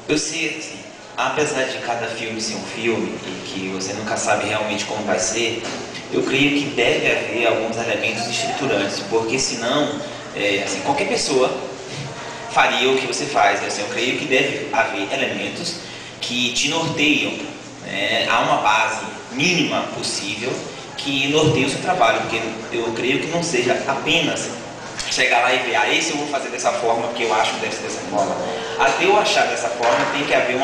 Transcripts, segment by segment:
Eu sei, assim, apesar de cada filme ser um filme e que você nunca sabe realmente como vai ser, eu creio que deve haver alguns elementos estruturantes, porque senão, assim, qualquer pessoa faria o que você faz. Assim, eu creio que deve haver elementos que te norteiam, né? Há uma base mínima possível que norteia o seu trabalho, porque eu creio que não seja apenas chegar lá e ver, esse eu vou fazer dessa forma porque eu acho que deve ser dessa forma. Até eu achar dessa forma tem que haver um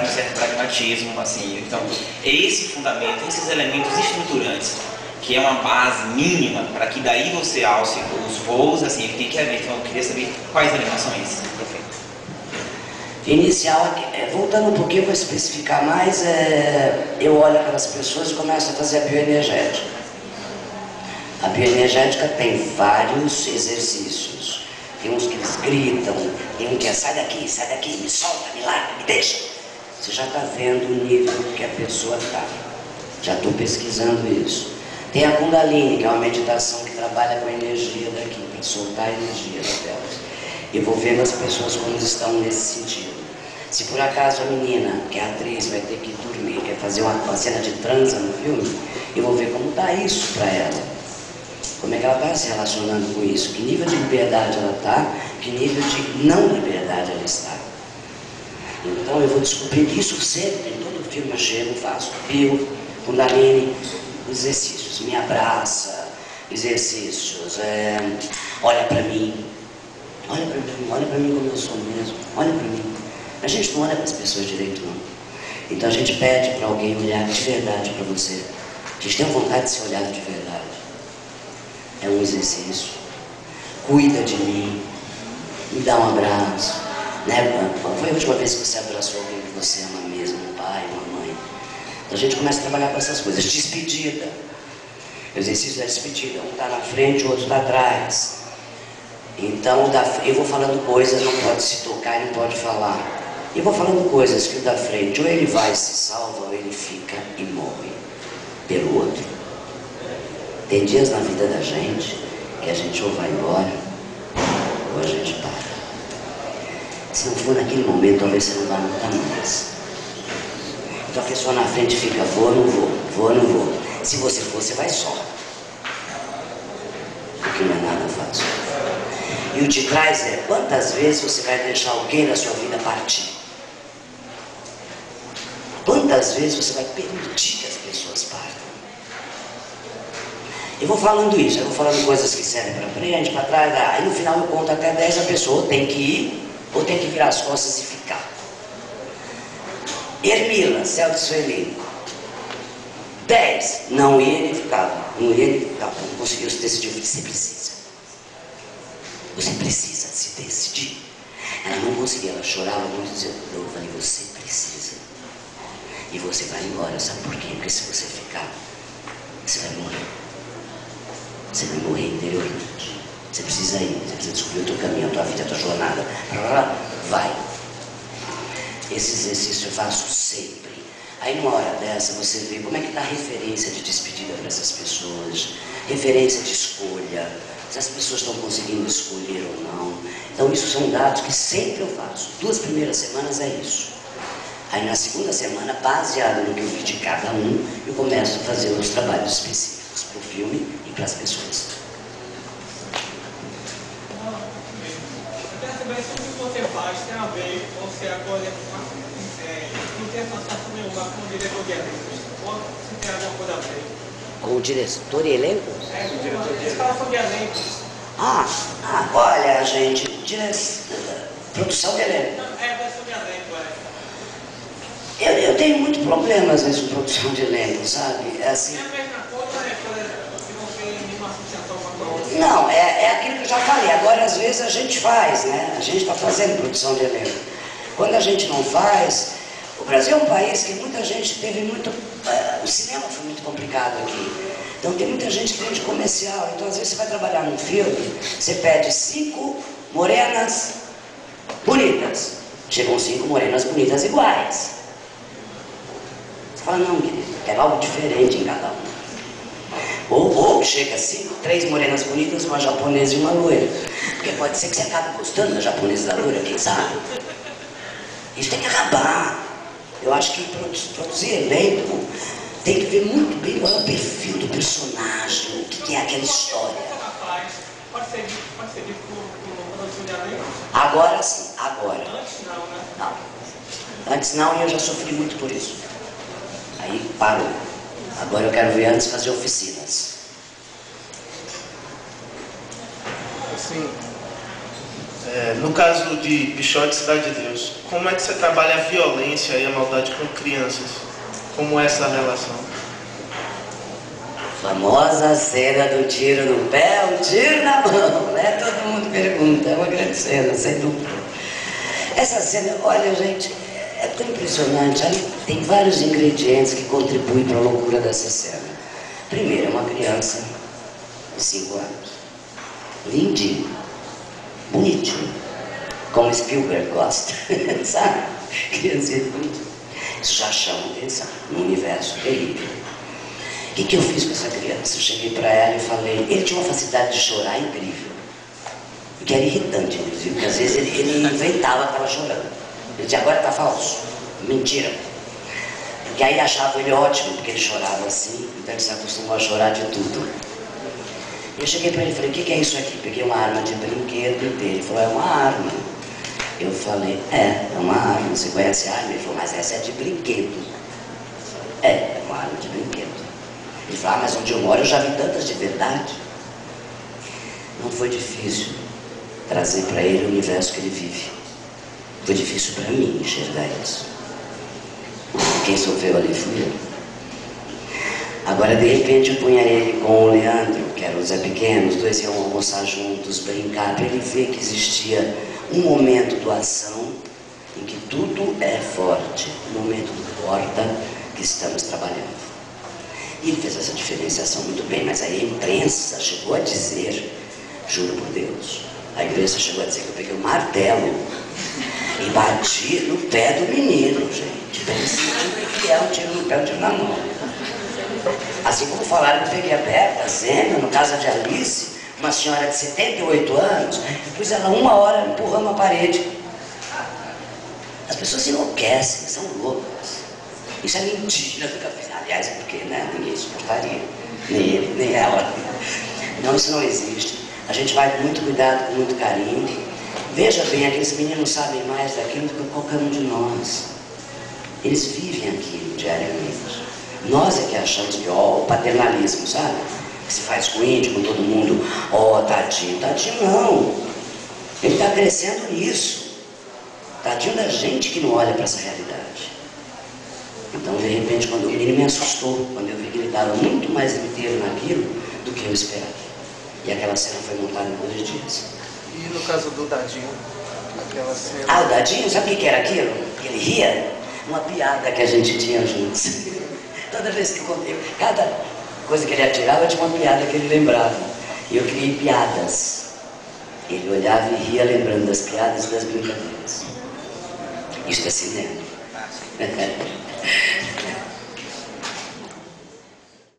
certo pragmatismo, assim. Então, é esse fundamento, esses elementos estruturantes, que é uma base mínima para que daí você alce os voos, assim, tem que haver. Então, eu queria saber quais elementos são esses. Inicial, voltando um pouquinho para especificar mais, eu olho aquelas pessoas e começo a fazer a bioenergética. A bioenergética tem vários exercícios. Tem uns que eles gritam, tem um que é sai daqui, me solta, me larga, me deixa. Você já está vendo o nível que a pessoa está. Já estou pesquisando isso. Tem a Kundalini, que é uma meditação que trabalha com a energia daqui, para soltar a energia da tela. Eu vou vendo as pessoas como estão nesse sentido. Se por acaso a menina, que é atriz, vai ter que dormir, quer fazer uma cena de transa no filme, eu vou ver como está isso para ela. Como é que ela está se relacionando com isso? Que nível de liberdade ela está? Que nível de não liberdade ela está? Então eu vou descobrir isso sempre. Em todo filme eu chego, faço bio, Kundalini, exercícios. Me abraça, exercícios. Olha para mim. Olha para mim como eu sou mesmo. Olha para mim. A gente não olha para as pessoas direito, não. Então a gente pede para alguém olhar de verdade para você. A gente tem vontade de ser olhado de verdade. É um exercício. Cuida de mim. Me dá um abraço. Né? Foi a última vez que você abraçou alguém que você ama mesmo, um pai, uma mãe. Então a gente começa a trabalhar com essas coisas. Despedida. O exercício da despedida. Um está na frente, o outro está atrás. Então eu vou falando coisas, não pode se tocar e não pode falar. Eu vou falando coisas que o da frente, ou ele vai, se salva, ou ele fica e morre pelo outro. Tem dias na vida da gente que a gente ou vai embora, ou a gente para. Se não for naquele momento, talvez você não vá nunca mais. Então a pessoa na frente fica, vou, não vou, vou, não vou. Se você for, você vai só. Porque não é nada fácil. E o de trás é, quantas vezes você vai deixar alguém na sua vida partir? Quantas vezes você vai permitir que as pessoas partam? Eu vou falando isso, eu vou falando coisas que servem para frente, para trás, aí no final eu conto até 10, a pessoa ou tem que ir, ou tem que virar as costas e ficar. Ermila, céu de Sueli. 10, não ia nem ficava, não ia nem ficava, não conseguiu se decidir, você precisa. Você precisa se decidir. Ela não conseguia, ela chorava muito, dizendo, eu falei, você precisa. E você vai embora, sabe por quê? Porque se você ficar, você vai morrer. Você vai morrer interiormente. Você precisa ir, você precisa descobrir o teu caminho, a tua vida, a tua jornada. Vai. Esse exercício eu faço sempre. Aí numa hora dessa você vê como é que está a referência de despedida para essas pessoas, referência de escolha, se as pessoas estão conseguindo escolher ou não. Então isso são dados que sempre eu faço. 2 primeiras semanas é isso. Aí na segunda semana, baseado no que eu vi de cada um, eu começo a fazer os trabalhos específicos para o filme e para as pessoas. Eu quero saber se o que você faz tem a ver com você agora não tem associação nenhuma com o diretor de elenco. Ou se tem alguma coisa a ver. Com o diretor e elenco? O diretor de escalação de elenco. Olha, gente, produção de elenco. Produção de elenco, Eu tenho muito problema às vezes com produção de elenco, sabe? É assim. É a mesma coisa, por exemplo, se você tem uma associação com a outra. Não, é aquilo que eu já falei. Agora, às vezes, a gente faz, né? A gente está fazendo produção de elenco. Quando a gente não faz, o Brasil é um país que muita gente teve muito... o cinema foi muito complicado aqui. Então, tem muita gente que vem de comercial. Então, às vezes, você vai trabalhar num filme, você pede 5 morenas bonitas. Chegam 5 morenas bonitas iguais. Você fala, não, querido, eu quero algo diferente em cada um. Ou chega 3 morenas bonitas, uma japonesa e uma loira. Porque pode ser que você acabe gostando da japonesadora, quem sabe? Isso tem que acabar. Eu acho que produzir elenco tem que ver muito bem qual é o perfil do personagem, o que é aquela história. Pode ser dito por produção de elenco? Agora sim, agora. Antes não, né? Não. Antes não, e eu já sofri muito por isso. Aí parou. Agora eu quero ver antes fazer oficinas. Assim, no caso de Pichote Cidade de Deus, como é que você trabalha a violência e a maldade com crianças? Como é essa relação? Famosa cena do tiro no pé, o tiro na mão, né? Todo mundo pergunta, é uma grande cena, sem dúvida. Essa cena, olha gente, é tão impressionante, ali tem vários ingredientes que contribuem para a loucura dessa cena. Primeiro, é uma criança de 5 anos, lindinho, bonitinho, como Spielberg gosta, sabe? Criancinha bonitinha. Isso já chama atenção, num universo terrível. O que eu fiz com essa criança? Eu cheguei para ela e falei, ele tinha uma facilidade de chorar incrível, que era irritante, inclusive, porque às vezes ele inventava que estava chorando. Ele dizia, agora está falso, mentira. Porque aí achava ele ótimo, porque ele chorava assim, então ele se acostumou a chorar de tudo. Eu cheguei para ele e falei, o que é isso aqui? Peguei uma arma de brinquedo dele, ele falou, é uma arma. Eu falei, é uma arma, você conhece a arma? Ele falou, mas essa é de brinquedo. É uma arma de brinquedo. Ele falou, mas onde eu moro eu já vi tantas de verdade. Não foi difícil trazer para ele o universo que ele vive. Foi difícil para mim enxergar isso. Quem sofreu ali fui eu. Agora, de repente, eu punha ele com o Leandro, que era o Zé Pequeno, os dois iam almoçar juntos, brincar, para ele ver que existia um momento do ação em que tudo é forte, um momento do porta que estamos trabalhando. E ele fez essa diferenciação muito bem, mas aí a imprensa chegou a dizer, juro por Deus, a imprensa chegou a dizer que eu peguei um martelo e bati no pé do menino, gente. Parecia que é um tiro no pé, um tiro na mão. Assim como falaram que eu peguei a Berta Zena, no caso de Alice, uma senhora de 78 anos, pus ela 1 hora empurrando a parede. As pessoas enlouquecem, são loucas. Isso é mentira, nunca fiz. Aliás, é porque ninguém suportaria, nem ele, nem ela. Não, isso não existe. A gente vai com muito cuidado, com muito carinho. Veja bem, aqueles meninos sabem mais daquilo do que qualquer um de nós. Eles vivem aquilo diariamente. Nós é que achamos que, o paternalismo, sabe? Que se faz com o índio, com todo mundo, tadinho. Tadinho não. Ele está crescendo nisso. Tadinho da gente que não olha para essa realidade. Então, de repente, quando ele me assustou, quando eu vi que ele estava muito mais inteiro naquilo do que eu esperava. E aquela cena foi montada em 2 dias. E no caso do Dadinho, aquela cena... O Dadinho, sabe o que era aquilo? Que ele ria? Uma piada que a gente tinha juntos. Toda vez que eu contei, cada coisa que ele atirava tinha uma piada que ele lembrava. E eu criei piadas. Ele olhava e ria lembrando das piadas e das brincadeiras. Isso é cinema.